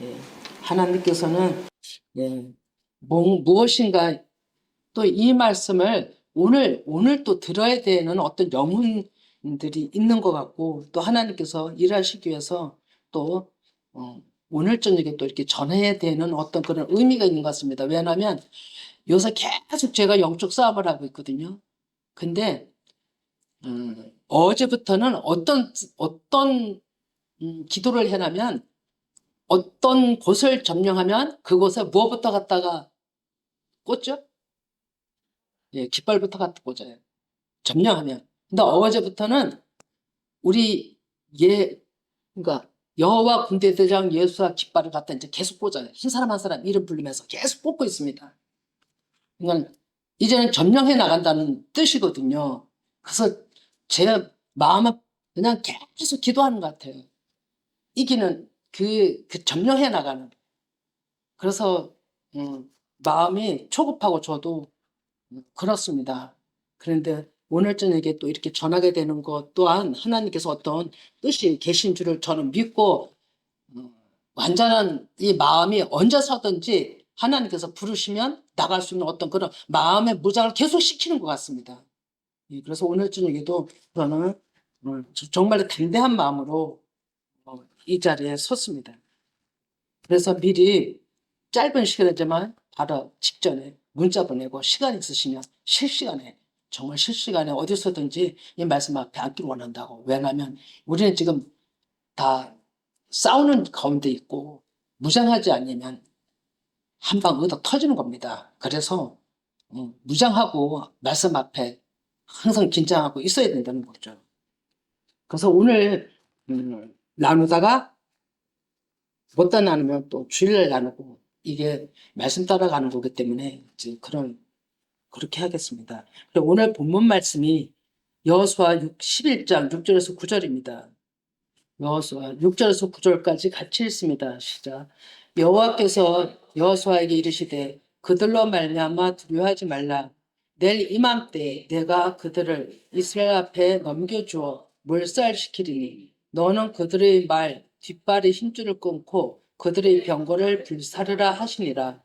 예, 하나님께서는 예, 무엇인가 또 이 말씀을 오늘 또 들어야 되는 어떤 영혼들이 있는 것 같고 또 하나님께서 일하시기 위해서 또 오늘 저녁에 또 이렇게 전해야 되는 어떤 그런 의미가 있는 것 같습니다. 왜냐하면 요새 계속 제가 영적 싸움을 하고 있거든요. 근데 어제부터는 어떤 기도를 해나면 어떤 곳을 점령하면 그곳에 무엇부터 갖다가 꽂죠? 예, 깃발부터 갖다 꽂아요. 점령하면. 근데 어제부터는 우리 그러니까 여호와 군대대장 예수와 깃발을 갖다 이제 계속 꽂아요. 한 사람 한 사람 이름 부르면서 계속 꽂고 있습니다. 그러니까 이제는 점령해 나간다는 뜻이거든요. 그래서 제 마음은 그냥 계속 기도하는 것 같아요. 이기는 그 점령해 나가는. 그래서 마음이 초급하고 저도 그렇습니다. 그런데 오늘 저녁에 또 이렇게 전하게 되는 것 또한 하나님께서 어떤 뜻이 계신 줄을 저는 믿고 완전한 이 마음이 언제서든지 하나님께서 부르시면 나갈 수 있는 어떤 그런 마음의 무장을 계속 시키는 것 같습니다. 예, 그래서 오늘 저녁에도 저는 정말 담대한 마음으로 이 자리에 섰습니다. 그래서 미리 짧은 시간이지만 바로 직전에 문자 보내고 시간 있으시면 실시간에 정말 실시간에 어디서든지 이 말씀 앞에 앉기를 원한다고. 왜냐하면 우리는 지금 다 싸우는 가운데 있고 무장하지 않으면 한 방 얻어 터지는 겁니다. 그래서 무장하고 말씀 앞에 항상 긴장하고 있어야 된다는 거죠. 그래서 오늘 나누다가 못다 나누면 또 주일날 나누고 이게 말씀 따라가는 거기 때문에 이제 그렇게 하겠습니다. 그리고 오늘 본문 말씀이 여호수아 11장 6절에서 9절입니다. 여호수아 6절에서 9절까지 같이 읽습니다. 시작. 여호와께서 여호수아에게 이르시되 그들로 말미암아 두려워하지 말라. 내일 이맘때 내가 그들을 이스라엘 앞에 넘겨주어 몰살시키리니 너는 그들의 말 뒷발의 힘줄을 끊고 그들의 병거를 불사르라 하시니라.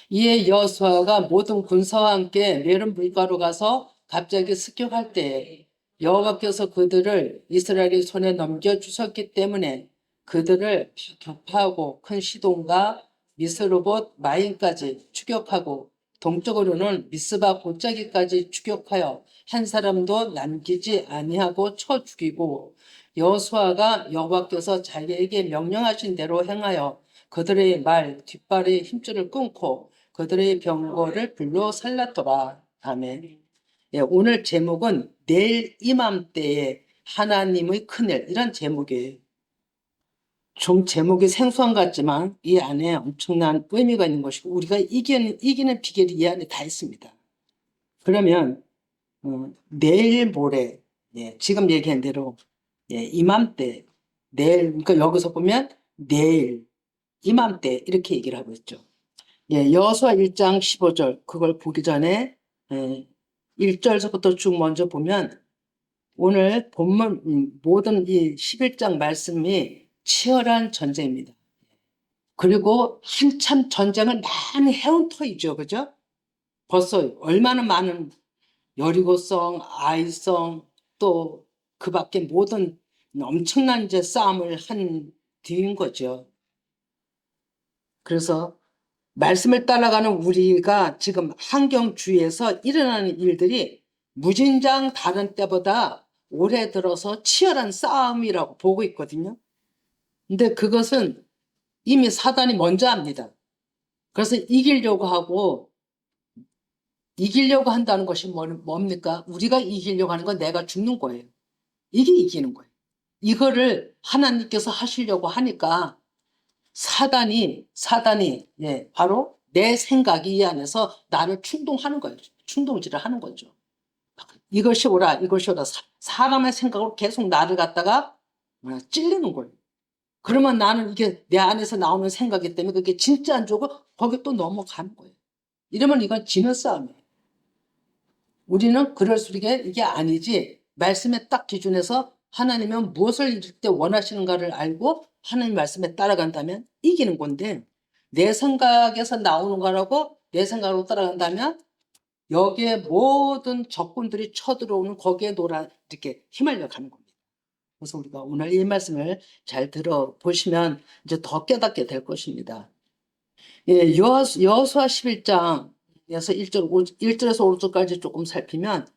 이에 여호수아가 모든 군사와 함께 메론 물가로 가서 갑자기 습격할 때에 여호와께서 그들을 이스라엘의 손에 넘겨주셨기 때문에 그들을 격파하고 큰 시돈과 미스로봇 마임까지 추격하고 동쪽으로는 미스바 골짜기까지 추격하여 한 사람도 남기지 아니하고 쳐 죽이고 여호수아가 여호와께서 자기에게 명령하신 대로 행하여 그들의 말 뒷발의 힘줄을 끊고 그들의 병거를 불로 살랐더라. 아멘. 예, 오늘 제목은 내일 이맘때에 하나님의 큰일 이런 제목이에요. 좀 제목이 생소한 것 같지만 이 안에 엄청난 의미가 있는 것이고 우리가 이기는 비결이 이 안에 다 있습니다. 그러면 내일 모레 예, 지금 얘기한 대로 예, 이맘때 내일 그러니까 여기서 보면 내일 이맘때 이렇게 얘기를 하고 있죠. 예, 여호수아 1장 15절 그걸 보기 전에 1절부터 쭉 먼저 보면 오늘 본문 모든 이 11장 말씀이 치열한 전쟁입니다. 그리고 한참 전쟁을 많이 해온 터이죠. 그죠? 벌써 얼마나 많은 여리고성, 아이성 또 그 밖에 모든 엄청난 이제 싸움을 한 뒤인 거죠. 그래서 말씀을 따라가는 우리가 지금 환경주의에서 일어나는 일들이 무진장 다른 때보다 올해 들어서 치열한 싸움이라고 보고 있거든요. 근데 그것은 이미 사단이 먼저 합니다. 그래서 이기려고 한다는 것이 뭡니까? 우리가 이기려고 하는 건 내가 죽는 거예요. 이게 이기는 거예요. 이거를 하나님께서 하시려고 하니까 사단이 예, 바로 내 생각이 이 안에서 나를 충동하는 거예요. 충동질을 하는 거죠. 이것이 오라 이것이 오라 사람의 생각으로 계속 나를 갖다가 찔리는 거예요. 그러면 나는 이게 내 안에서 나오는 생각이기 때문에 그게 진짜 안 좋고 거기 또 넘어가는 거예요. 이러면 이건 지는 싸움이에요. 우리는 그럴수록 이게 아니지 말씀에 딱 기준해서 하나님은 무엇을 이룰 때 원하시는가를 알고 하나님 말씀에 따라간다면 이기는 건데, 내 생각에서 나오는 거라고 내 생각으로 따라간다면 여기에 모든 적군들이 쳐들어오는 거기에 이렇게 휘말려 가는 겁니다. 그래서 우리가 오늘 이 말씀을 잘 들어보시면 이제 더 깨닫게 될 것입니다. 예, 여호수아 11장에서 1절에서 5절까지 조금 살피면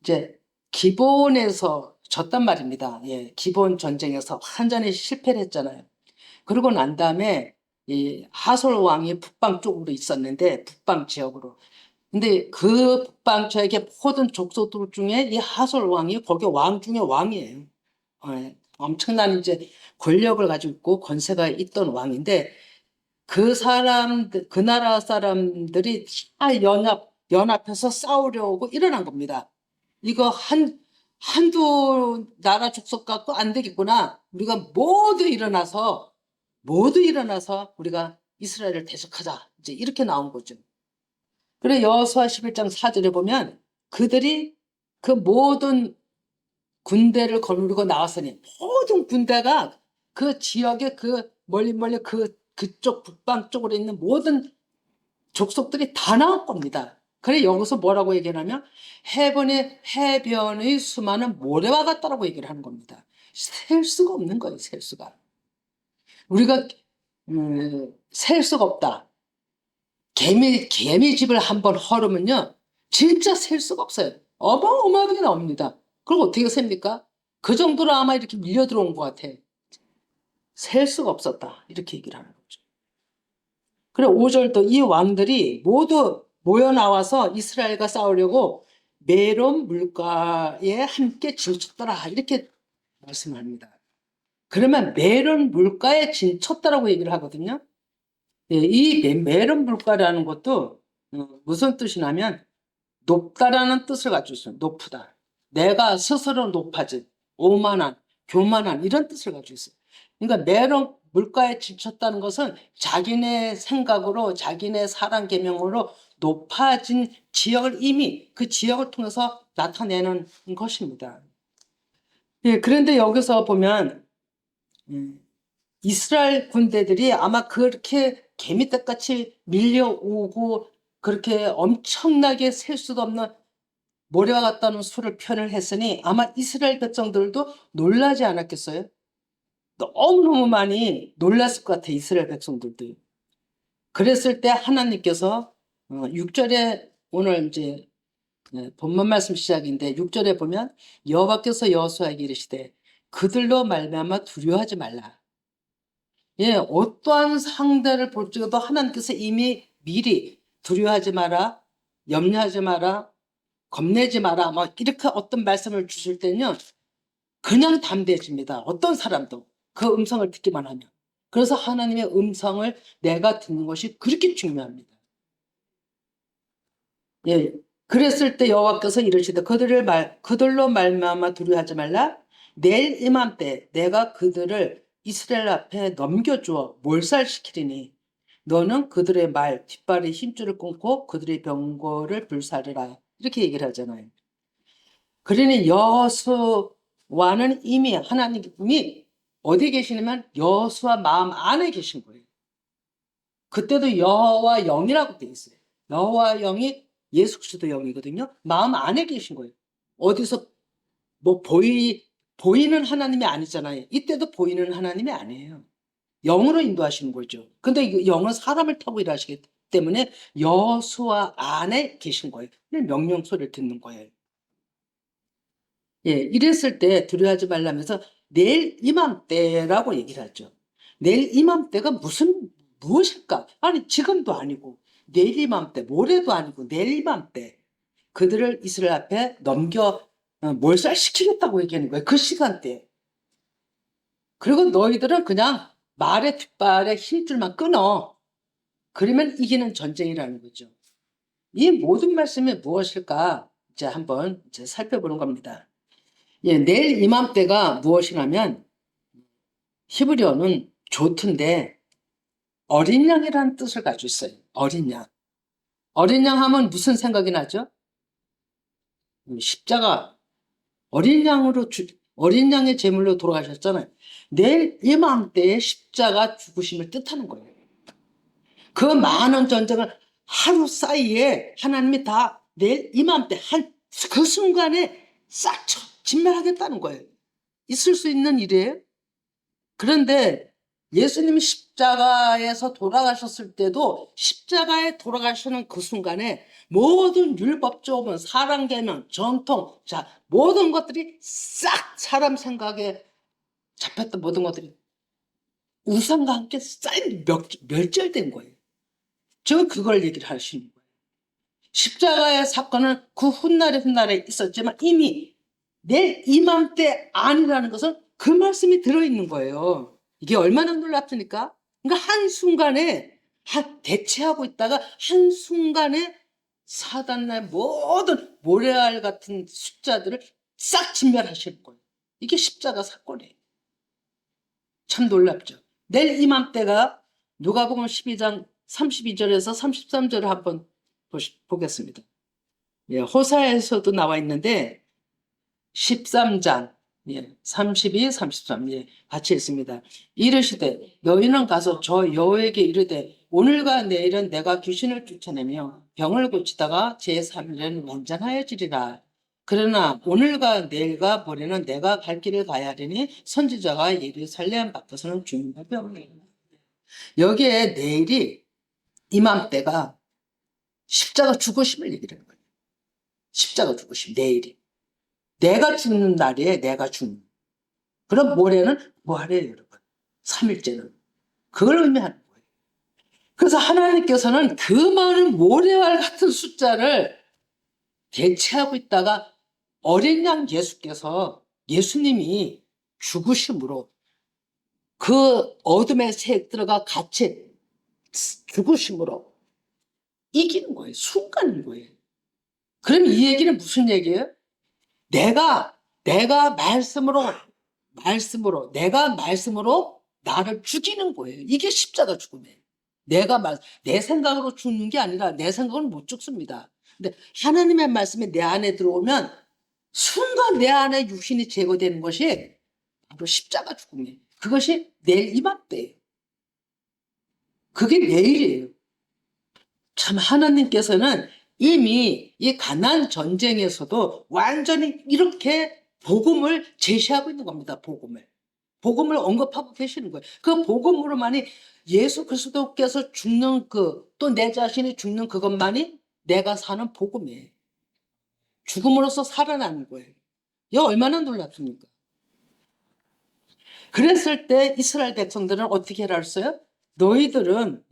이제 기본에서 졌단 말입니다. 예, 기본 전쟁에서 완전히 실패를 했잖아요. 그러고 난 다음에 이 하솔 왕이 북방 쪽으로 있었는데, 북방 지역으로. 근데 그 북방 지역의 모든 족속들 중에 이 하솔 왕이 거기 왕 중에 왕이에요. 예, 엄청난 이제 권력을 가지고 있고 권세가 있던 왕인데, 그 나라 사람들이 다 연합해서 싸우려고 일어난 겁니다. 이거 한두 나라 족속 갖고 안 되겠구나. 우리가 모두 일어나서 우리가 이스라엘을 대적하자. 이제 이렇게 나온 거죠. 그래, 여호수아 11장 4절에 보면 그들이 그 모든 군대를 거느리고 나왔으니, 모든 군대가 그 지역의 그 멀리 그쪽 북방 쪽으로 있는 모든 족속들이 다 나올 겁니다. 그래, 여기서 뭐라고 얘기하냐면 해변의 수많은 모래와 같다라고 얘기를 하는 겁니다. 셀 수가 없는 거예요. 셀 수가. 우리가 셀 수가 없다. 개미집을 한번 헐으면요, 진짜 셀 수가 없어요. 어마어마하게 나옵니다. 그럼 어떻게 셉니까? 그 정도로 아마 이렇게 밀려 들어온 것 같아. 셀 수가 없었다. 이렇게 얘기를 하는 거죠. 그래, 5절도 이 왕들이 모두 모여 나와서 이스라엘과 싸우려고 메론 물가에 함께 진쳤더라. 이렇게 말씀합니다. 그러면 메론 물가에 진쳤다라고 얘기를 하거든요. 예, 이 메론 물가라는 것도 무슨 뜻이냐면 높다라는 뜻을 가지고 있어요. 높다. 내가 스스로 높아진, 오만한, 교만한 이런 뜻을 가지고 있어요. 그러니까 메론 물가에 지쳤다는 것은 자기네 생각으로, 자기네 사랑 계명으로 높아진 지역을 이미 그 지역을 통해서 나타내는 것입니다. 예, 그런데 여기서 보면 이스라엘 군대들이 아마 그렇게 개미떼같이 밀려오고 그렇게 엄청나게 셀 수도 없는 모래와 같다는 수를 표현을 했으니 아마 이스라엘 백성들도 놀라지 않았겠어요? 너무너무 많이 놀랐을 것 같아요. 이스라엘 백성들도. 그랬을 때 하나님께서 6절에 오늘 이제 본문 말씀 시작인데 6절에 보면 여호와께서 여호수아에게 이르시되 그들로 말미암아 두려워하지 말라. 예, 어떠한 상대를 볼지라도 하나님께서 이미 미리 두려워하지 마라, 염려하지 마라, 겁내지 마라, 막 이렇게 어떤 말씀을 주실 때는요, 그냥 담대해집니다. 어떤 사람도 그 음성을 듣기만 하면. 그래서 하나님의 음성을 내가 듣는 것이 그렇게 중요합니다. 예, 그랬을 때 여호와께서 이르시되 그들로 말미암아 두려워하지 말라. 내일 이맘때 내가 그들을 이스라엘 앞에 넘겨주어 몰살시키리니 너는 그들의 말 뒷발의 힘줄을 끊고 그들의 병거를 불사르라. 이렇게 얘기를 하잖아요. 그러니 여호수아는 이미 하나님이 어디 계시냐면 여호수아 마음 안에 계신 거예요. 그때도 여호와 영이라고 돼 있어요. 여호와 영이 예수 그리스도 영이거든요. 마음 안에 계신 거예요. 어디서 뭐 보이는 하나님이 아니잖아요. 이때도 보이는 하나님이 아니에요. 영으로 인도하시는 거죠. 근데 이 영은 사람을 타고 일하시기 때문에 여호수아 안에 계신 거예요. 명령 소리를 듣는 거예요. 예, 이랬을 때 두려워하지 말라면서 내일 이맘때라고 얘기를 하죠. 내일 이맘때가 무엇일까? 아니, 지금도 아니고, 내일 이맘때, 모레도 아니고, 내일 이맘때. 그들을 이스라엘 앞에 몰살시키겠다고 얘기하는 거예요. 그 시간대에. 그리고 너희들은 그냥 말의 뒷발에 힘줄만 끊어. 그러면 이기는 전쟁이라는 거죠. 이 모든 말씀이 무엇일까? 이제 한번 살펴보는 겁니다. 예, 내일 이맘때가 무엇이냐면 히브리어는 조트인데 어린 양이라는 뜻을 가지고 있어요. 어린 양. 어린 양 하면 무슨 생각이 나죠? 십자가. 어린 양으로 어린 양의 제물로 돌아가셨잖아요. 내일 이맘때에 십자가 죽으심을 뜻하는 거예요. 그 많은 전쟁을 하루 사이에 하나님이 다 내일 이맘때 그 순간에 싹 진멸하겠다는 거예요. 있을 수 있는 일이에요. 그런데 예수님이 십자가에서 돌아가셨을 때도 십자가에 돌아가시는 그 순간에 모든 율법적인 사랑 계명, 전통, 자 모든 것들이 싹 사람 생각에 잡혔던 모든 것들이 우상과 함께 싹 멸절된 거예요. 지금 그걸 얘기를 하시는 거예요. 십자가의 사건은 그 훗날에 있었지만 이미 내 이맘때 아니라는 것은 그 말씀이 들어있는 거예요. 이게 얼마나 놀랍습니까? 그러니까 한순간에 대체하고 있다가 한순간에 사단의 모든 모래알 같은 숫자들을 싹 진멸하실 거예요. 이게 십자가 사건이에요. 참 놀랍죠. 내일 이맘때가 누가복음 12장 32절에서 33절을 한번 보겠습니다. 예, 호사에서도 나와 있는데 13장 32, 33 같이 있습니다. 이르시되 너희는 가서 저 여호에게 이르되 오늘과 내일은 내가 귀신을 쫓아내며 병을 고치다가 제3일은 완전하여지리라. 그러나 오늘과 내일과 모레는 내가 갈 길을 가야 하리니 선지자가 예루살렘 밖에서는 주는 법이 없느니라. 여기에 내일이 이맘때가 십자가 죽으심을 얘기하는 거예요. 십자가 죽으심, 내일이. 내가 죽는 날이에요. 내가 죽는. 그럼 모레는 부활이에요, 여러분. 3일째는. 그걸 의미하는 거예요. 그래서 하나님께서는 그 많은 모래알 같은 숫자를 대체하고 있다가 어린 양 예수님이 죽으심으로 그 어둠의 색들과 같이 죽으심으로 이기는 거예요. 순간인 거예요. 그럼 이 얘기는 무슨 얘기예요? 내가 말씀으로 나를 죽이는 거예요. 이게 십자가 죽음이에요. 내 생각으로 죽는 게 아니라 내 생각은 못 죽습니다. 근데 하나님의 말씀이 내 안에 들어오면 순간 내 안에 육신이 제거되는 것이 바로 십자가 죽음이에요. 그것이 내일 이맘때예요. 그게 내일이에요. 참 하나님께서는 이미 이 가나안 전쟁에서도 완전히 이렇게 복음을 제시하고 있는 겁니다. 복음을 언급하고 계시는 거예요. 그 복음으로만이 예수 그리스도께서 죽는 또 내 자신이 죽는 그것만이 내가 사는 복음이에요. 죽음으로써 살아나는 거예요. 이 얼마나 놀랍습니까? 그랬을 때 이스라엘 백성들은 어떻게 했어요? 너희들은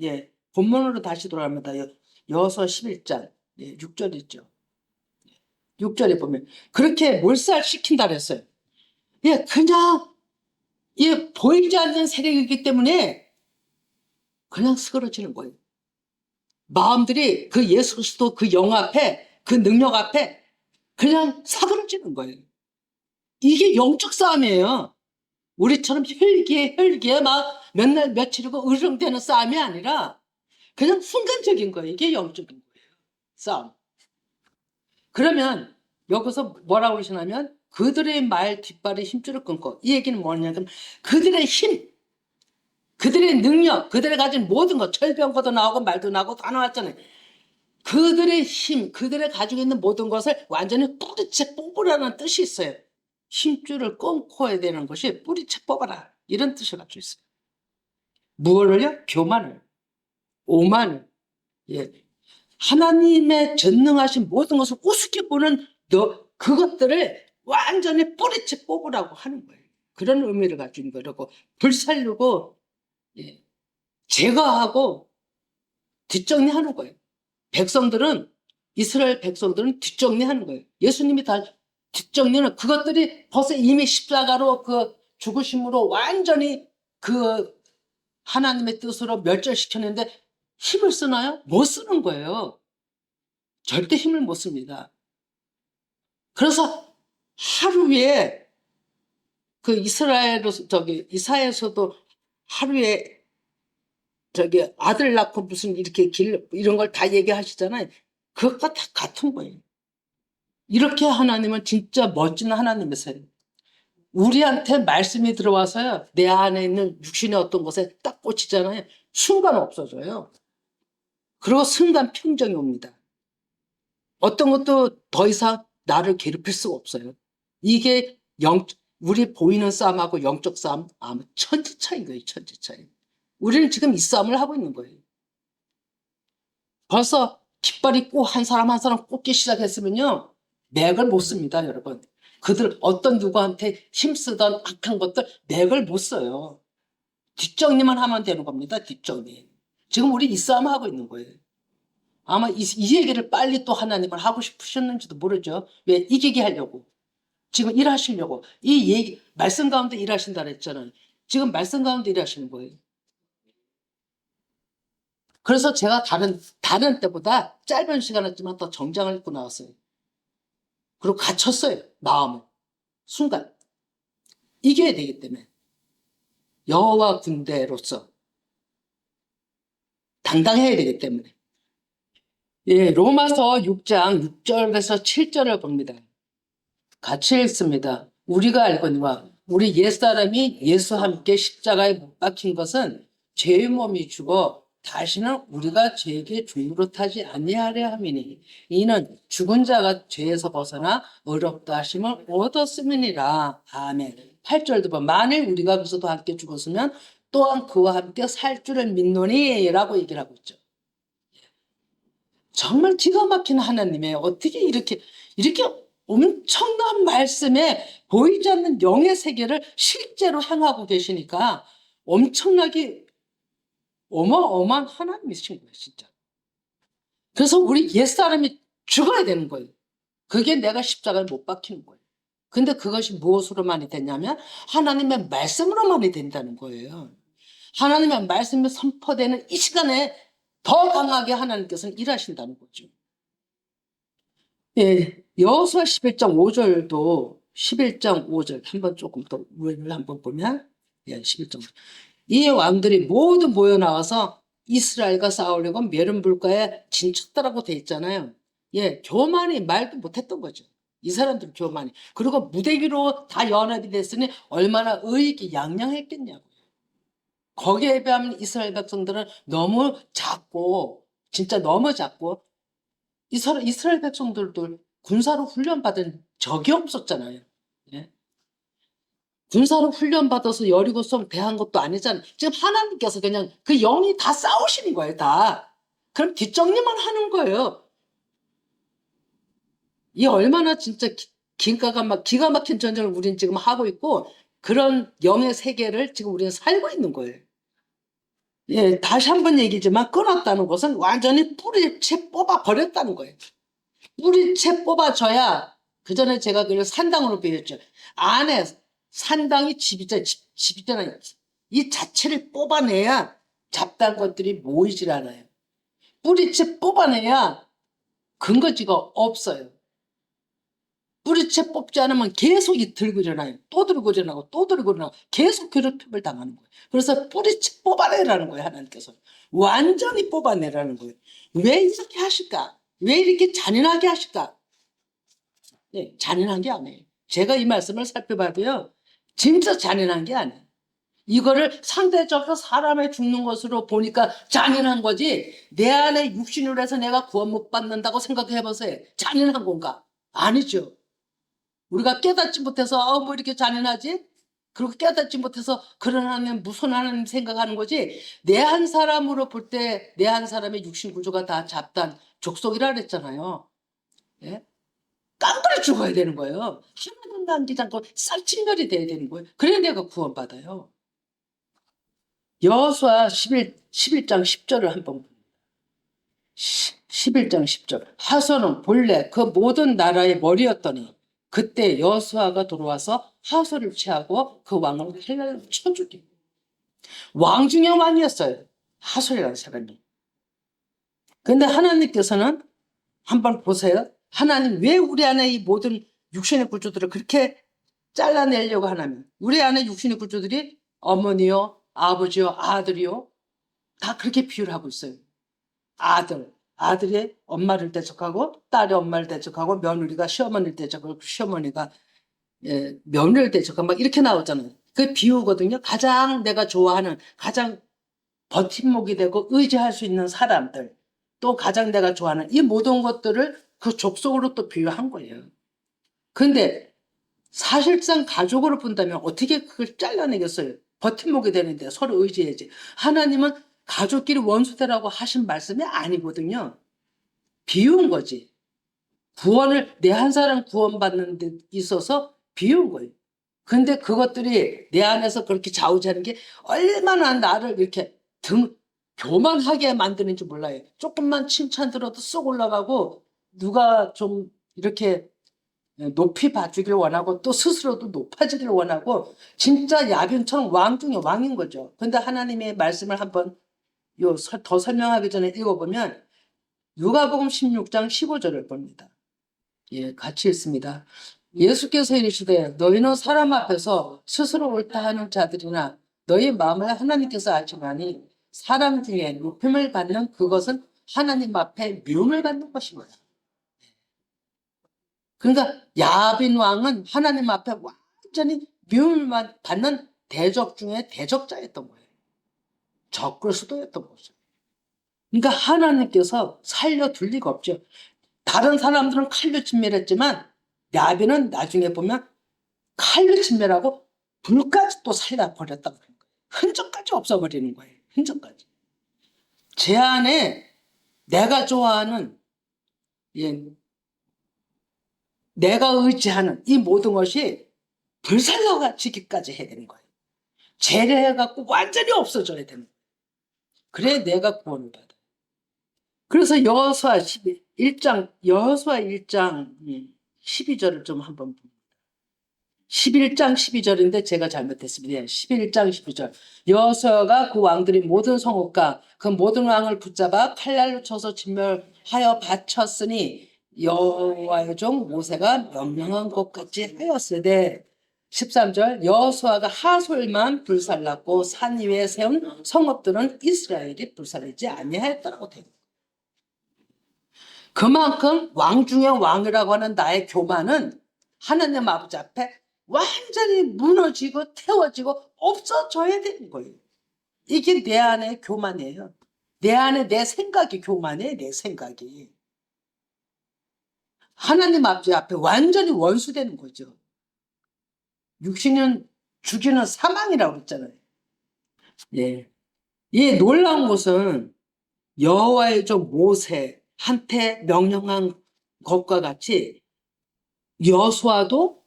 본문으로 다시 돌아갑니다. 여호수아 11장 6절 있죠. 6절에 보면 그렇게 몰살시킨다 그랬어요. 그냥 보이지 않는 세력이기 때문에 그냥 쓰러지는 거예요. 마음들이 그 예수 그리스도 그 영 앞에 그 능력 앞에 그냥 사그러지는 거예요. 이게 영적 싸움이에요. 우리처럼 혈기에 막 몇 날 며칠이고 으르렁대는 싸움이 아니라 그냥 순간적인 거예요. 이게 영적인 거예요. 싸움. 그러면 여기서 뭐라고 그러시냐면 그들의 말 뒷발에 힘줄을 끊고, 이 얘기는 뭐냐면 그들의 힘, 그들의 능력, 그들이 가진 모든 것, 철병거도 나오고 말도 나오고 다 나왔잖아요. 그들의 힘, 그들이 가지고 있는 모든 것을 완전히 뿌리채 뽑으라는 뜻이 있어요. 힘줄을 끊고 해야 되는 것이 뿌리채 뽑아라, 이런 뜻을 가지고 있어요. 무엇을요? 교만을, 오만을, 하나님의 전능하신 모든 것을 우습게 보는 그것들을 완전히 뿌리채 뽑으라고 하는 거예요. 그런 의미를 가진 거라고. 불살르고 제거하고 뒷정리하는 거예요. 이스라엘 백성들은 뒷정리하는 거예요. 예수님이 다 뒷정리는, 그것들이 벌써 이미 십자가로 그 죽으심으로 완전히 그 하나님의 뜻으로 멸절시켰는데 힘을 쓰나요? 못 쓰는 거예요. 절대 힘을 못 씁니다. 그래서 하루에 그 이사야에서도 하루에 아들 낳고 무슨 이렇게 이런 걸 다 얘기하시잖아요. 그것과 다 같은 거예요. 이렇게 하나님은 진짜 멋진 하나님이세요. 우리한테 말씀이 들어와서요. 내 안에 있는 육신의 어떤 것에 딱 꽂히잖아요. 순간 없어져요. 그리고 순간 평정이 옵니다. 어떤 것도 더 이상 나를 괴롭힐 수가 없어요. 이게 우리 보이는 싸움하고 영적 싸움, 천지 차이인 거예요, 천지 차이. 우리는 지금 이 싸움을 하고 있는 거예요. 벌써 깃발이 꼭 한 사람 한 사람 꽂기 시작했으면요. 맥을 못 씁니다, 여러분. 그들 어떤 누구한테 힘쓰던 악한 것들 맥을 못 써요. 뒷정리만 하면 되는 겁니다, 뒷정리. 지금 우리 이 싸움 하고 있는 거예요. 아마 이 얘기를 빨리 또 하나님은 하고 싶으셨는지도 모르죠. 왜? 이기게 하려고. 지금 일하시려고. 이 얘기, 말씀 가운데 일하신다 그랬잖아요. 지금 말씀 가운데 일하시는 거예요. 그래서 제가 다른 때보다 짧은 시간이었지만 더 정장을 입고 나왔어요. 그리고 갇혔어요. 마음을. 순간. 이겨야 되기 때문에. 여호와 군대로서 당당해야 되기 때문에. 예, 로마서 6장 6절에서 7절을 봅니다. 같이 읽습니다. 우리가 알거니와 우리 옛사람이 예수와 함께 십자가에 못 박힌 것은 죄의 몸이 죽어 다시는 우리가 죄에게 종노릇하지 아니하려 함이니 이는 죽은 자가 죄에서 벗어나 의롭다 하심을 얻었음이니라. 아멘. 8절도 봐. 만일 우리가 그리스도도 함께 죽었으면 또한 그와 함께 살 줄을 믿노니 라고 얘기를 하고 있죠. 정말 기가 막힌 하나님의 어떻게 이렇게 엄청난 말씀에 보이지 않는 영의 세계를 실제로 행하고 계시니까 엄청나게 어마어마한 하나님이신 거예요, 진짜. 그래서 우리 옛사람이 죽어야 되는 거예요. 그게 내가 십자가에 못 박히는 거예요. 근데 그것이 무엇으로만이 됐냐면 하나님의 말씀으로만이 된다는 거예요. 하나님의 말씀이 선포되는 이 시간에 더 강하게 하나님께서는 일하신다는 거죠. 예, 여호수아 11장 5절도 11장 5절 한번 조금 더 위를 한번 보면 11장 이 왕들이 모두 모여 나와서 이스라엘과 싸우려고 메론불가에 진쳤다라고 돼 있잖아요. 예, 교만이 말도 못했던 거죠. 이 사람들 교만이. 그리고 무대 위로 다 연합이 됐으니 얼마나 의익이 양양했겠냐고. 거기에 비하면 이스라엘 백성들은 너무 작고 진짜 너무 작고 이스라엘 백성들도 군사로 훈련받은 적이 없었잖아요. 예? 군사로 훈련받아서 여리고성 대한 것도 아니잖아요. 지금 하나님께서 그냥 그 영이 다 싸우시는 거예요, 다. 그럼 뒷정리만 하는 거예요. 이 얼마나 진짜 기가 막힌 전쟁을 우리는 지금 하고 있고 그런 영의 세계를 지금 우리는 살고 있는 거예요. 예, 다시 한번 얘기지만 끊었다는 것은 완전히 뿌리채 뽑아 버렸다는 거예요. 뿌리채 뽑아줘야 그 전에 제가 그걸 산당으로 비웠죠. 안에 산당이 집이잖아요. 이 자체를 뽑아내야 잡다한 것들이 모이질 않아요. 뿌리채 뽑아내야 근거지가 없어요. 뿌리채 뽑지 않으면 계속 들고 일어나요. 또 들고 일어나고 또 들고 일어나고 계속 괴롭힘을 당하는 거예요. 그래서 뿌리채 뽑아내라는 거예요. 하나님께서. 완전히 뽑아내라는 거예요. 왜 이렇게 하실까? 왜 이렇게 잔인하게 하실까? 네, 잔인한 게 아니에요. 제가 이 말씀을 살펴봐도요. 진짜 잔인한 게 아니에요. 이거를 상대적으로 사람의 죽는 것으로 보니까 잔인한 거지 내 안에 육신으로 해서 내가 구원 못 받는다고 생각해 보세요. 잔인한 건가? 아니죠. 우리가 깨닫지 못해서 뭐 이렇게 잔인하지? 그리고 깨닫지 못해서 그런 하나님 무슨 하나님 생각하는 거지 내 한 사람으로 볼 때 내 한 사람의 육신 구조가 다 잡단 족속이라 그랬잖아요. 예? 깡그리 죽어야 되는 거예요. 하나도 남기지 않고 쌀친별이 돼야 되는 거예요. 그래야 내가 구원받아요. 여호수아 11장 10절을 한번 11장 10절 하소는 본래 그 모든 나라의 머리였더니 그때 여호수아가 돌아와서 하소를 취하고 그 왕을 헬라로 쳐주기. 왕 중에 왕이었어요. 하소이라는 사람이. 근데 하나님께서는 한번 보세요. 하나님 왜 우리 안에 이 모든 육신의 구조들을 그렇게 잘라내려고 하냐면 우리 안에 육신의 구조들이 어머니요, 아버지요, 아들이요 다 그렇게 비유를 하고 있어요. 아들이 엄마를 대적하고 딸이 엄마를 대적하고 며느리가 시어머니를 대적하고 시어머니가 며느리를 대적하고 막 이렇게 나오잖아요. 그 비유거든요. 가장 내가 좋아하는, 가장 버팀목이 되고 의지할 수 있는 사람들, 또 가장 내가 좋아하는 이 모든 것들을 그 족속으로 또 비유한 거예요. 근데 사실상 가족으로 본다면 어떻게 그걸 잘라내겠어요? 버팀목이 되는데 서로 의지해야지. 하나님은 가족끼리 원수되라고 하신 말씀이 아니거든요. 비운 거지. 구원을, 내 한 사람 구원받는 데 있어서 비운 거예요. 근데 그것들이 내 안에서 그렇게 좌우지하는 게 얼마나 나를 이렇게 교만하게 만드는지 몰라요. 조금만 칭찬 들어도 쏙 올라가고, 누가 좀 이렇게 높이 봐주길 원하고, 또 스스로도 높아지길 원하고, 진짜 야변처럼 왕 중에 왕인 거죠. 근데 하나님의 말씀을 한번 더 설명하기 전에 읽어보면 누가복음 16장 15절을 봅니다. 같이 읽습니다. 예수께서 이르시되 너희는 사람 앞에서 스스로 옳다 하는 자들이나 너희 마음을 하나님께서 아시나니 사람 중에 높임을 받는 그것은 하나님 앞에 미움을 받는 것이니라. 그러니까 야빈 왕은 하나님 앞에 완전히 미움을 받는 대적 중에 대적자였던 거예요. 적을 수도였던 거죠. 그러니까 하나님께서 살려둘 리가 없죠. 다른 사람들은 칼로 진멸했지만 야빈은 나중에 보면 칼로 진멸하고 불까지 또 살려버렸다고 하는 거예요. 흔적까지 없어버리는 거예요. 흔적까지. 제 안에 내가 좋아하는, 내가 의지하는 이 모든 것이 불살라지기까지 해야 되는 거예요. 제려해갖고 완전히 없어져야 되는 거예요. 그래 내가 구원을 받아요. 그래서 여호수아 1장 12절을 좀 한번 봅니다. 11장 12절인데 제가 잘못했습니다. 11장 12절. 여호수아가 그 왕들이 모든 성읍과 그 모든 왕을 붙잡아 칼날로 쳐서 진멸하여 바쳤으니 여호와의 종 모세가 명령한 것 같이 하였으되 13절 여호수아가 하솔만 불살랐고 산 위에 세운 성읍들은 이스라엘이 불살리지 아니하였다라고 되어 있습니다. 그만큼 왕 중에 왕이라고 하는 나의 교만은 하나님 아버지 앞에 완전히 무너지고 태워지고 없어져야 되는 거예요. 이게 내 안의 교만이에요. 내 안에 내 생각이 교만해. 내 생각이 하나님 아버지 앞에 완전히 원수되는 거죠. 육신은 죽이는 사망이라고 했잖아요. 이 놀라운 것은 여호와의 종 모세한테 명령한 것과 같이 여호수아도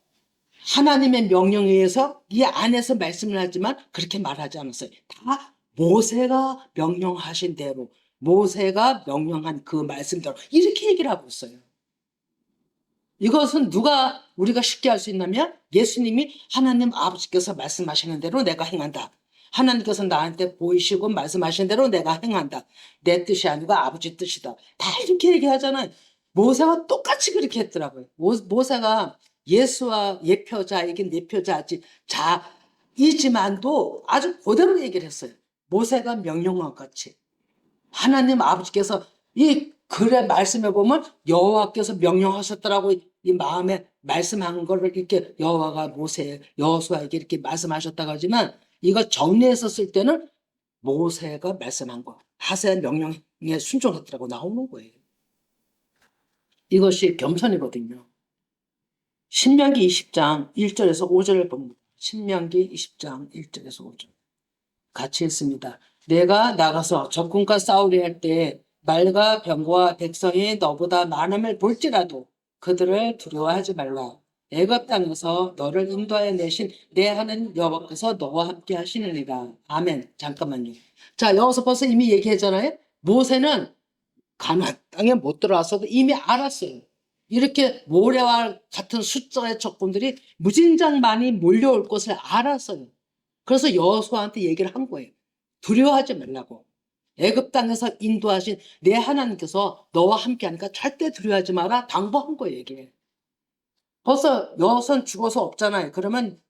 하나님의 명령에 의해서 이 안에서 말씀을 하지만 그렇게 말하지 않았어요. 다 모세가 명령하신 대로, 모세가 명령한 그 말씀대로 이렇게 얘기를 하고 있어요. 이것은 누가 우리가 쉽게 할 수 있냐면 예수님이 하나님 아버지께서 말씀하시는 대로 내가 행한다. 하나님께서 나한테 보이시고 말씀하신 대로 내가 행한다. 내 뜻이 아니고 아버지 뜻이다. 다 이렇게 얘기하잖아요. 모세가 똑같이 그렇게 했더라고요. 모세가 예수와 예표자이긴 자이지만도 아주 그대로 얘기를 했어요. 모세가 명령한 것 같이. 하나님 아버지께서 이 글의 말씀에 보면 여호와께서 명령하셨더라고 이 마음에 말씀한 거를 이렇게 여호와가 여호수아에게 이렇게 말씀하셨다고 하지만 이거 정리해서 쓸 때는 모세가 말씀한 거, 하세의 명령에 순종했더라고 나오는 거예요. 이것이 겸손이거든요. 신명기 20장 1절에서 5절을 봅니다. 신명기 20장 1절에서 5절. 같이 읽습니다. 내가 나가서 적군과 싸우려 할 때 말과 병거와 백성이 너보다 많음을 볼지라도 그들을 두려워하지 말라. 애굽 땅에서 너를 인도하여 내신 내 하나님 여호와께서 너와 함께 하시느니라. 아멘. 잠깐만요. 자, 여기서 벌써 이미 얘기했잖아요. 모세는 가나안 땅에 못 들어와서도 이미 알았어요. 이렇게 모래와 같은 숫자의 적군들이 무진장 많이 몰려올 것을 알았어요. 그래서 여호수아한테 얘기를 한 거예요. 두려워하지 말라고. 애굽 땅에서 인도하신 내 하나님께서 너와 함께 하니까 절대 두려워하지 마라. 당부한 거예요, 이게. 벌써 여호수아는 죽어서 없잖아요. 그러면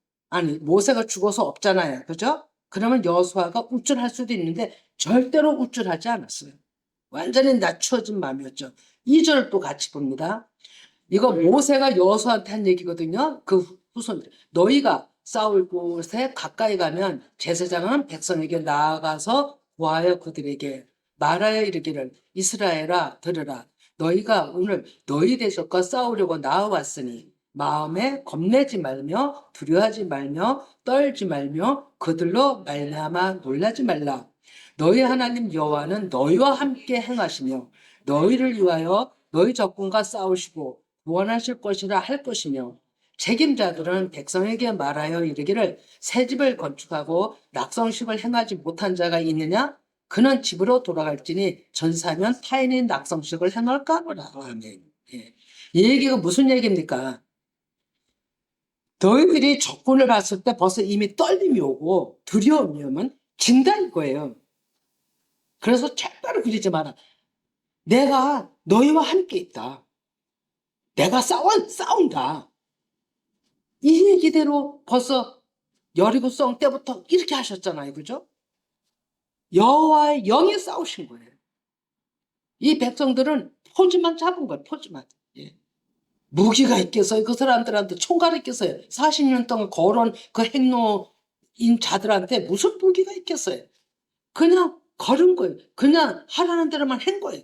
모세가 죽어서 없잖아요. 그죠? 그러면 여호수아가 우쭐할 수도 있는데 절대로 우쭐하지 않았어요. 완전히 낮추어진 마음이었죠. 2절 또 같이 봅니다. 이거 모세가 여호수아한테 한 얘기거든요. 그 후손들. 너희가 싸울 곳에 가까이 가면 제사장은 백성에게 나아가서 구하여 그들에게 말하여 이르기를 이스라엘아 들으라. 너희가 오늘 너희 대적과 싸우려고 나아왔으니 마음에 겁내지 말며 두려워하지 말며 떨지 말며 그들로 말미암아 놀라지 말라. 너희 하나님 여호와는 너희와 함께 행하시며 너희를 위하여 너희 적군과 싸우시고 구원하실 것이라 할 것이며 책임자들은 백성에게 말하여 이르기를 새 집을 건축하고 낙성식을 행하지 못한 자가 있느냐? 그는 집으로 돌아갈지니 전사면 타인이 낙성식을 행할까 보라. 아멘. 예. 이 얘기가 무슨 얘기입니까? 너희들이 적군을 봤을 때 벌써 이미 떨림이 오고 두려움이 오면 진다 이거예요. 그래서 절대로 그러지 마라. 내가 너희와 함께 있다. 내가 싸운다. 이 얘기대로 벌써 여리고성 때부터 이렇게 하셨잖아요. 그죠? 여호와의 영이 싸우신 거예요. 이 백성들은 포즈만 잡은 거예요. 포즈만. 예. 무기가 있겠어요. 그 사람들한테 총칼이 있겠어요. 40년 동안 걸어온 그 행로인 자들한테 무슨 무기가 있겠어요. 그냥 걸은 거예요. 그냥 하라는 대로만 한 거예요.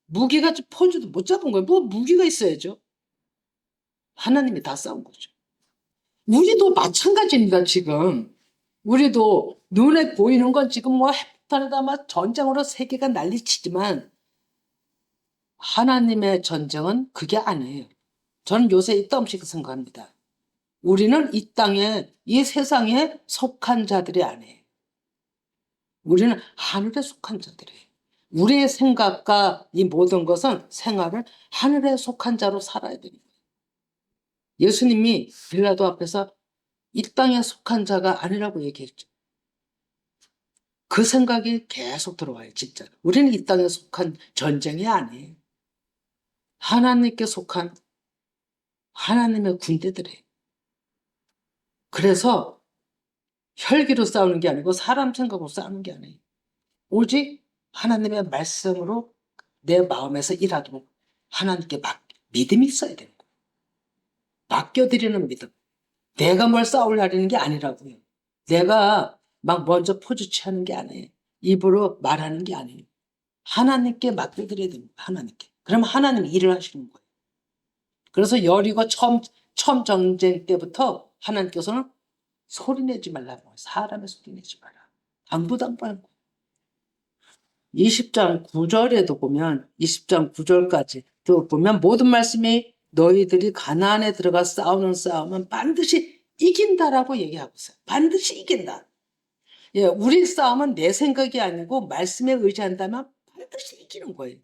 무기가 포즈도 못 잡은 거예요. 뭐 무기가 있어야죠. 하나님이 다 싸운 거죠. 우리도 마찬가지입니다. 지금 우리도 눈에 보이는 건 지금 뭐 해프탄에다 막 전쟁으로 세계가 난리치지만 하나님의 전쟁은 그게 아니에요. 저는 요새 이따금씩 생각합니다. 우리는 이 땅에 이 세상에 속한 자들이 아니에요. 우리는 하늘에 속한 자들이에요. 우리의 생각과 이 모든 것은 생활을 하늘에 속한 자로 살아야 됩니다. 예수님이 빌라도 앞에서 이 땅에 속한 자가 아니라고 얘기했죠. 그 생각이 계속 들어와요. 진짜 우리는 이 땅에 속한 전쟁이 아니에요. 하나님께 속한 하나님의 군대들이에요. 그래서 혈기로 싸우는 게 아니고 사람 생각으로 싸우는 게 아니에요. 오직 하나님의 말씀으로 내 마음에서 일하도록 하나님께 믿음이 있어야 되는 거예요. 맡겨드리는 믿음. 내가 뭘 싸우려는 게 아니라고요. 내가 막 먼저 포즈 취하는 게 아니에요. 입으로 말하는 게 아니에요. 하나님께 맡겨드려야 됩니다. 하나님께. 그럼 하나님이 일을 하시는 거예요. 그래서 여리고 처음 전쟁 때부터 하나님께서는 소리내지 말라고. 사람의 소리내지 마라. 당부하는 거예요. 20장 9절에도 보면 20장 9절까지 또 보면 모든 말씀이 너희들이 가나안에 들어가 싸우는 싸움은 반드시 이긴다라고 얘기하고 있어요. 반드시 이긴다. 예, 우리 싸움은 내 생각이 아니고 말씀에 의지한다면 반드시 이기는 거예요.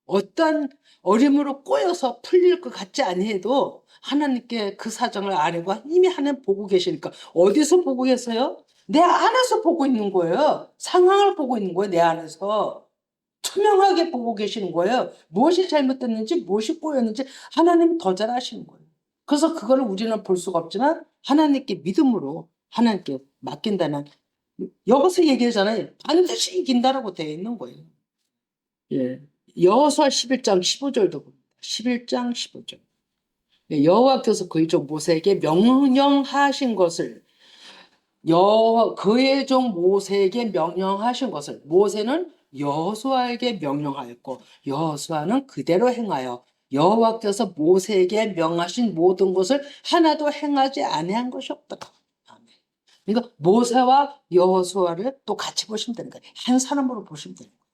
어떤 어림으로 꼬여서 풀릴 것 같지 아니해도 하나님께 그 사정을 아뢰고 이미 하나님 보고 계시니까 어디서 보고 계세요? 내 안에서 보고 있는 거예요. 상황을 보고 있는 거예요. 내 안에서. 투명하게 보고 계시는 거예요. 무엇이 잘못됐는지 무엇이 꼬였는지 하나님이 더 잘 아시는 거예요. 그래서 그거를 우리는 볼 수가 없지만 하나님께 믿음으로 하나님께 맡긴다는 여기서 얘기하잖아요. 반드시 이긴다라고 되어 있는 거예요. 예. 여호수아 11장 15절도 봅니다. 11장 15절. 여호와께서 그의 종 모세에게 명령하신 것을 그의 종 모세에게 명령하신 것을 모세는 여호수아에게 명령하였고 여호수아는 그대로 행하여 여호와께서 모세에게 명하신 모든 것을 하나도 행하지 아니한 것이 없더라. 아멘. 그러니까 모세와 여호수아를 또 같이 보시면 되는 거예요. 한 사람으로 보시면 되는 거예요.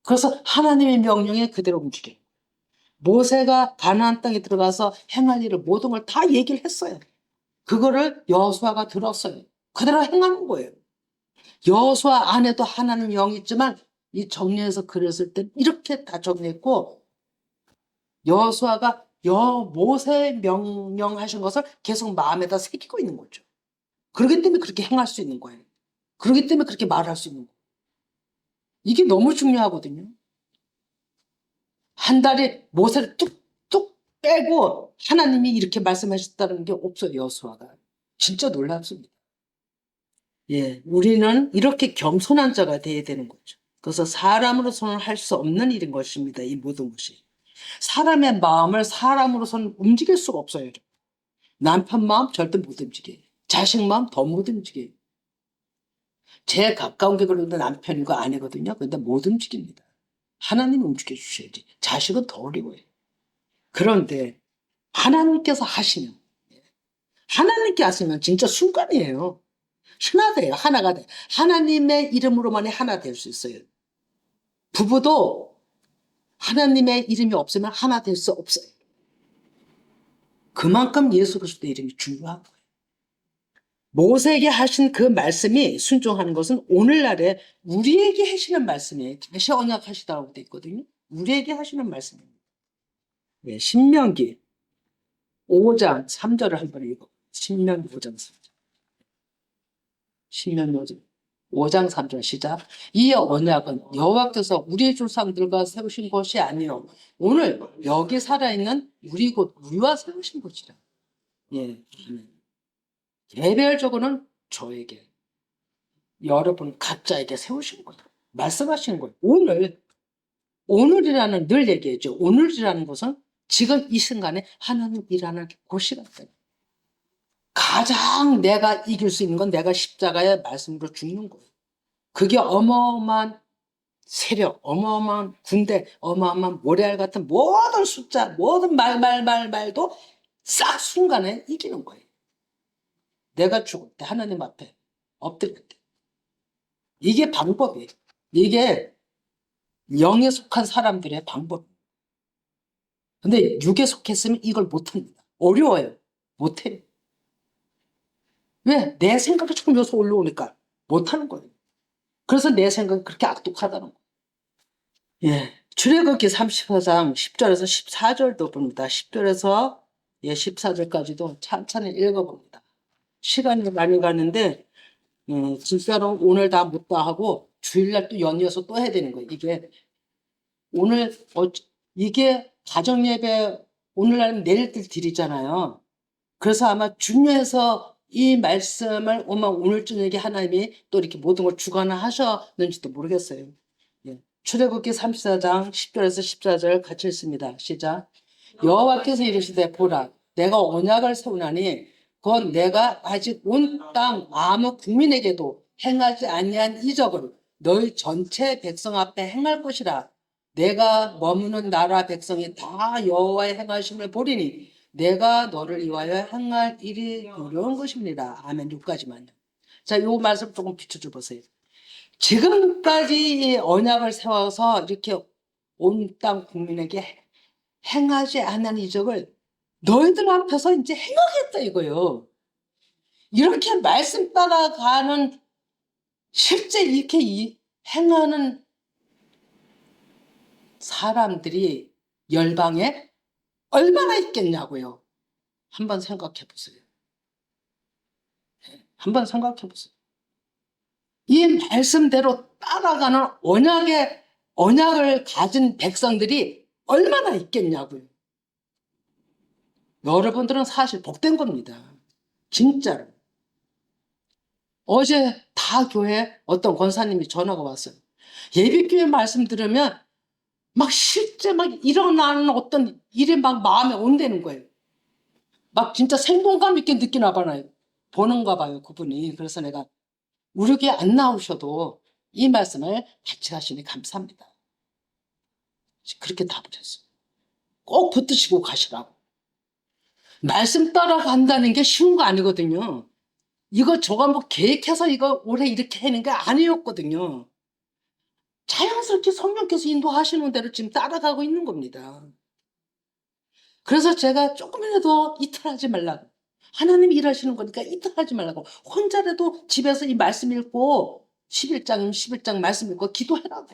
그래서 하나님의 명령에 그대로 움직여요. 모세가 가나안 땅에 들어가서 행할 일을 모든 걸 다 얘기를 했어요. 그거를 여호수아가 들었어요. 그대로 행하는 거예요. 여호수아 안에도 하나님 영이 있지만 이 정리해서 그렸을 때 이렇게 다 정리했고 여호수아가 모세 명령하신 것을 계속 마음에다 새기고 있는 거죠. 그렇기 때문에 그렇게 행할 수 있는 거예요. 그렇기 때문에 그렇게 말할 수 있는 거예요. 이게 너무 중요하거든요. 한 달에 모세를 뚝뚝 빼고 하나님이 이렇게 말씀하셨다는 게 없어요. 여호수아가. 진짜 놀랍습니다. 예, 우리는 이렇게 겸손한 자가 되어야 되는 거죠. 그래서 사람으로서는 할 수 없는 일인 것입니다. 이 모든 것이. 사람의 마음을 사람으로서는 움직일 수가 없어요. 남편 마음 절대 못 움직여. 자식 마음 더 못 움직여. 제일 가까운 게 그래도 남편이고 아내거든요. 근데 못 움직입니다. 하나님 움직여 주셔야지. 자식은 더 어려워요. 그런데 하나님께서 하시면, 하나님께 하시면 진짜 순간이에요. 하나 돼요. 하나가 돼. 하나님의 이름으로만이 하나 될 수 있어요. 부부도 하나님의 이름이 없으면 하나 될 수 없어요. 그만큼 예수 그리스도 이름이 중요한 거예요. 모세에게 하신 그 말씀이 순종하는 것은 오늘날에 우리에게 하시는 말씀이에요. 다시 언약하시다고 돼 있거든요. 우리에게 하시는 말씀입니다. 네, 신명기 5장 3절을 한번 읽어. 신명기 5장 3절. 신명기 5장 3절 시작. 이 언약은 여호와께서 우리의 조상들과 세우신 것이 아니요 오늘 여기 살아있는 우리 곧 우리와 세우신 것이라. 예, 개별적으로는 저에게 여러분 각자에게 세우신 거예요. 말씀하시는 거예요. 오늘이라는 늘 얘기했죠. 오늘이라는 것은 지금 이 순간에 하나님 일하는 곳이라고요. 가장 내가 이길 수 있는 건 내가 십자가의 말씀으로 죽는 거예요. 그게 어마어마한 세력, 어마어마한 군대, 어마어마한 모래알 같은 모든 숫자, 모든 말도 싹 순간에 이기는 거예요. 내가 죽을 때 하나님 앞에 엎드릴 때. 이게 방법이에요. 이게 영에 속한 사람들의 방법이에요. 근데 육에 속했으면 이걸 못합니다. 어려워요. 못해요. 왜? 내 생각이 조금 여기서 올라오니까 못하는 거예요. 그래서 내 생각이 그렇게 악독하다는 거예요. 예. 출애굽기 34장 10절에서 14절도 봅니다. 10절에서 14절까지도 찬찬히 읽어봅니다. 시간이 많이 가는데 진짜로 오늘 다 못다 하고 주일날 또 연이어서 또 해야 되는 거예요. 이게 오늘 이게 가정예배 오늘날은 내일들 드리잖아요. 그래서 아마 중요해서 이 말씀을 오늘 저녁에 하나님이 또 이렇게 모든 걸 주관하셨는지도 모르겠어요. 예. 출애굽기 34장 10절에서 14절 같이 읽습니다. 시작. 여호와께서 이르시되 보라 내가 언약을 세우나니 곧 내가 아직 온 땅 아무 국민에게도 행하지 아니한 이적을 너희 전체 백성 앞에 행할 것이라. 내가 머무는 나라 백성이 다 여호와의 행하심을 보리니 내가 너를 위하여 행할 일이 어려운 것입니다. 아멘. 6까지만요. 자, 요 말씀 조금 비춰줘 보세요. 지금까지 언약을 세워서 이렇게 온 땅 국민에게 행하지 않은 이적을 너희들 앞에서 이제 행하겠다 이거요. 이렇게 말씀 따라가는 실제 이렇게 행하는 사람들이 열방에 얼마나 있겠냐고요. 한번 생각해 보세요. 한번 생각해 보세요. 이 말씀대로 따라가는 언약을 가진 백성들이 얼마나 있겠냐고요. 여러분들은 사실 복된 겁니다. 진짜로. 어제 다 교회 어떤 권사님이 전화가 왔어요. 예비교회 말씀 들으면 막 실제 막 일어나는 어떤 일이 막 마음에 온다는 거예요. 막 진짜 생동감 있게 느끼나 봐요. 보는가 봐요, 그분이. 그래서 내가 우리 교회 안 나오셔도 이 말씀을 같이 하시니 감사합니다. 그렇게 답을 했어요. 꼭 붙드시고 가시라고. 말씀 따라간다는 게 쉬운 거 아니거든요. 이거 저거 뭐 계획해서 이거 올해 이렇게 하는 게 아니었거든요. 자연스럽게 성령께서 인도하시는 대로 지금 따라가고 있는 겁니다. 그래서 제가 조금이라도 이탈하지 말라고. 하나님이 일하시는 거니까 이탈하지 말라고. 혼자라도 집에서 이 말씀 읽고 11장 말씀 읽고 기도해라고.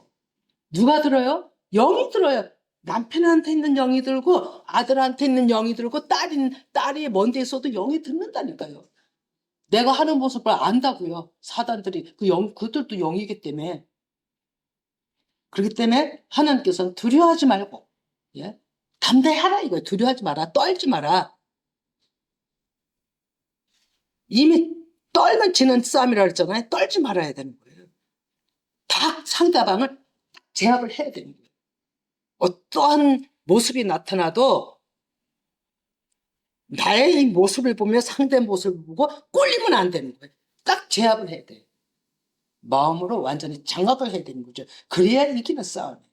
누가 들어요? 영이 들어요. 남편한테 있는 영이 들고 아들한테 있는 영이 들고 딸이 먼 데 있어도 영이 듣는다니까요. 내가 하는 모습을 안다고요. 사단들이 그들도 영이기 때문에. 그렇기 때문에 하나님께서는 두려워하지 말고, 예? 담대하라 이거예요. 두려워하지 마라. 떨지 마라. 이미 떨면 지는 싸움이라 그랬잖아요. 떨지 말아야 되는 거예요. 다 상대방을 제압을 해야 되는 거예요. 어떠한 모습이 나타나도 나의 이 모습을 보며 상대 모습을 보고 꼴리면 안 되는 거예요. 딱 제압을 해야 돼. 마음으로 완전히 장악을 해야 되는 거죠. 그래야 이기는 싸움이에요.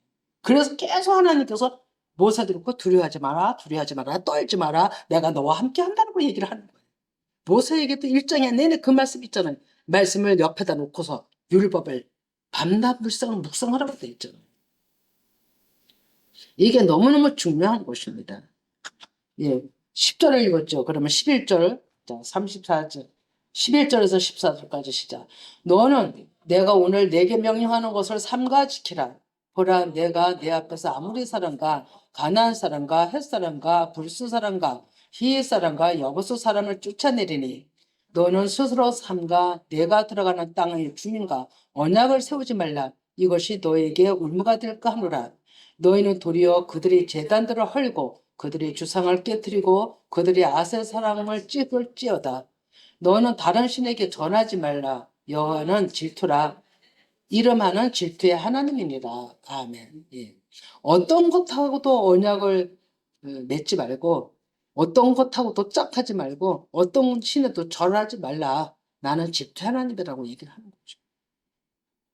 그래서 계속 하나님께서 모세들이 두려워하지 마라, 두려워하지 마라, 떨지 마라, 내가 너와 함께 한다는 걸 얘기를 하는 거예요. 모세에게도 일장에 내내 그 말씀 있잖아요. 말씀을 옆에다 놓고서 율법을 밤낮 묵상하라고 돼 있잖아요. 이게 너무너무 중요한 것입니다. 예, 10절을 읽었죠. 그러면 11절, 자, 34절, 11절에서 14절까지 시작. 너는 내가 오늘 내게 명령하는 것을 삼가 지키라. 보라, 내가 내 앞에서 아무리 사람과 가나안 사람과 헷 사람과 불스 사람과 히윗 사람과 여부스 사람을 쫓아내리니 너는 스스로 삼가 내가 들어가는 땅의 주민과 언약을 세우지 말라. 이것이 너에게 울무가 될까 하노라. 너희는 도리어 그들이 제단들을 헐고 그들이 주상을 깨뜨리고 그들이 아세 사람을 찝을지어다. 너는 다른 신에게 전하지 말라. 여호와는 질투라. 이름하는 질투의 하나님이니라. 아멘. 예. 어떤 것하고도 언약을 맺지 말고 어떤 것하고도 짝하지 말고 어떤 신에도 절하지 말라. 나는 질투의 하나님이라고 얘기를 하는 거죠.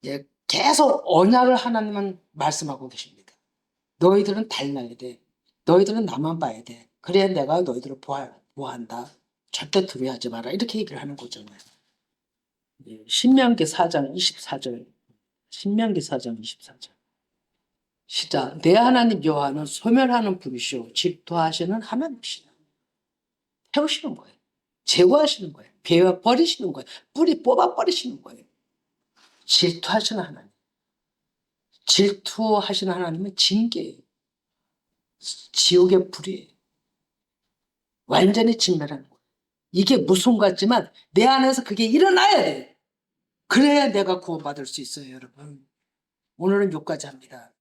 예. 계속 언약을 하나님은 말씀하고 계십니다. 너희들은 달라야 돼. 너희들은 나만 봐야 돼. 그래야 내가 너희들을 보호한다. 절대 두려워하지 마라. 이렇게 얘기를 하는 거잖아요. 예, 신명기 4장 24절. 신명기 4장 24절. 시작. 내 하나님 여호와는 소멸하는 분이시오. 질투하시는 하나님이시다. 태우시는 거예요. 제거하시는 거예요. 베어 버리시는 거예요. 뿌리 뽑아 버리시는 거예요. 질투하시는 하나님. 질투하시는 하나님은 징계예요. 지옥의 불이에요. 완전히 진멸하는 거예요. 이게 무서운 것 같지만 내 안에서 그게 일어나야 돼. 그래야 내가 구원받을 수 있어요, 여러분. 오늘은 여기까지 합니다.